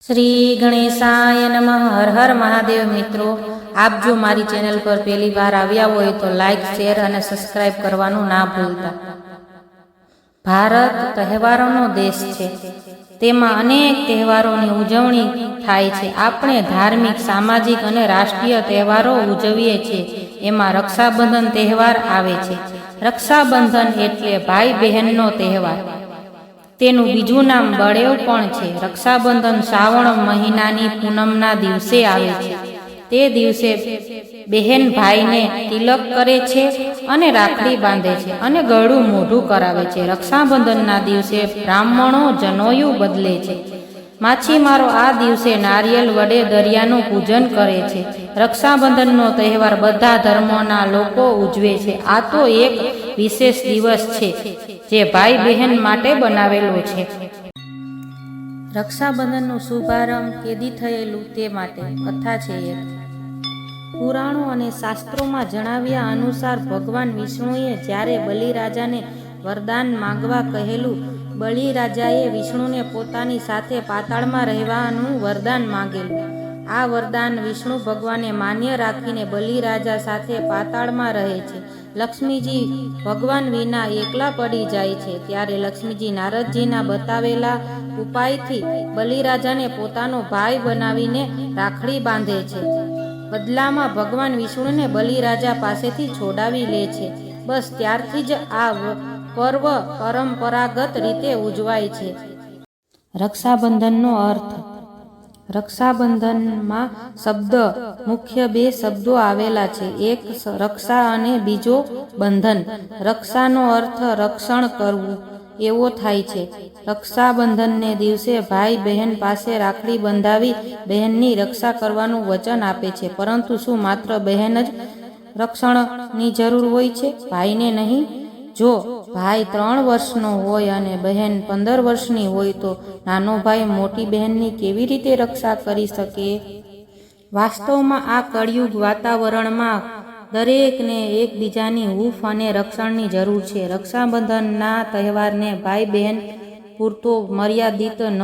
શ્રી ગણેશાય નમઃ. હર હર મહાદેવ. મિત્રો, આપ જો મારી ચેનલ પર પહેલી વાર આવ્યા હોય તો લાઈક, શેર અને સબસ્ક્રાઇબ કરવાનું ના ભૂલતા. ભારત તહેવારોનો દેશ છે. તેમાં અનેક તહેવારોની ઉજવણી થાય છે. આપણે ધાર્મિક, સામાજિક અને રાષ્ટ્રીય તહેવારો ઉજવીએ છીએ. એમાં રક્ષાબંધન તહેવાર આવે છે. રક્ષાબંધન એટલે ભાઈ બહેનનો તહેવાર. તેનું બીજું નામ બળેવ પણ છે. રક્ષાબંધન શ્રાવણ મહિનાની પૂનમના દિવસે આવે છે. તે દિવસે બહેન ભાઈને તિલક કરે છે અને રાખડી બાંધે છે અને ગળું મોઢું કરાવે છે. રક્ષાબંધનના દિવસે બ્રાહ્મણો જનોયું બદલે છે. માછીમારો આ દિવસે નારિયેળ વડે દરિયાનું પૂજન કરે છે. રક્ષાબંધનનો તહેવાર બધા ધર્મોના લોકો ઉજવે છે. આ તો એક વિશેષ દિવસ છે જે ભાઈ બહેન માટે બનાવેલો છે. રક્ષાબંધનનો શુભારંભ કેદી થયેલું તે માટે કથા છે એક. પુરાણો અને શાસ્ત્રોમાં જણાવ્યા અનુસાર ભગવાન વિષ્ણુએ જ્યારે બલિરાજાને વરદાન માંગવા કહેલું, બલિરાજાએ વિષ્ણુને પોતાની સાથે પાતાળમાં રહેવાનું વરદાન માંગેલું. આ વરદાન વિષ્ણુ ભગવાને માન્ય રાખીને બલિરાજા સાથે પાતાળમાં રહે છે. લક્ષ્મીજી ભગવાન વિના એકલા પડી જાય છે. ત્યારે લક્ષ્મીજી નારદજીના બતાવેલા ઉપાયથી બલિરાજાને પોતાનો ભાઈ બનાવીને રાખડી બાંધે છે. બદલામાં ભગવાન વિષ્ણુને બલિરાજા પાસેથી છોડાવી લે છે. બસ ત્યારથી જ આ પર્વ પરંપરાગત રીતે ઉજવાય છે. રક્ષાબંધનનો અર્થ. રક્ષાબંધનમાં મુખ્ય બે શબ્દો આવેલા છે. એક રક્ષા અને બીજો બંધન. રક્ષાનો અર્થ રક્ષણ કરવું એવો થાય છે. રક્ષાબંધનને દિવસે ભાઈ બહેન પાસે રાખડી બંધાવી બહેનની રક્ષા કરવાનું વચન આપે છે. પરંતુ શું માત્ર બહેન જ રક્ષણની જરૂર હોય છે, ભાઈને નહીં? જો ભાઈ 3 વર્ષનો હોય અને બહેન 15 વર્ષની હોય તો નાનો ભાઈ મોટી બહેનની કેવી રીતે રક્ષા કરી શકે? વાસ્તવમાં આ કળિયુગ વાતાવરણમાં દરેકને એકબીજાની હૂંફ અને રક્ષણની જરૂર છે. રક્ષાબંધનના તહેવારને ભાઈ બહેન પૂરતો મર્યાદિત ન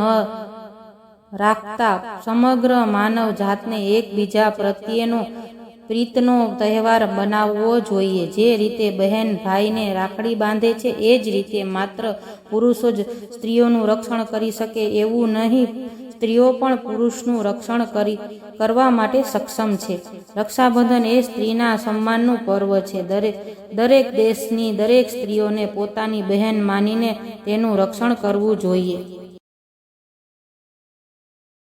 રાખતા સમગ્ર માનવ જાતને એકબીજા પ્રત્યેનો પ્રીતનો તહેવાર બનાવવો જોઈએ. જે રીતે બહેન ભાઈને રાખડી બાંધે છે એ જ રીતે માત્ર પુરુષો જ સ્ત્રીઓનું રક્ષણ કરી શકે એવું નહીં, સ્ત્રીઓ પણ પુરુષનું રક્ષણ કરવા માટે સક્ષમ છે. રક્ષાબંધન એ સ્ત્રીના સન્માનનું પર્વ છે. દરેક દેશની દરેક સ્ત્રીઓને પોતાની બહેન માનીને તેનું રક્ષણ કરવું જોઈએ.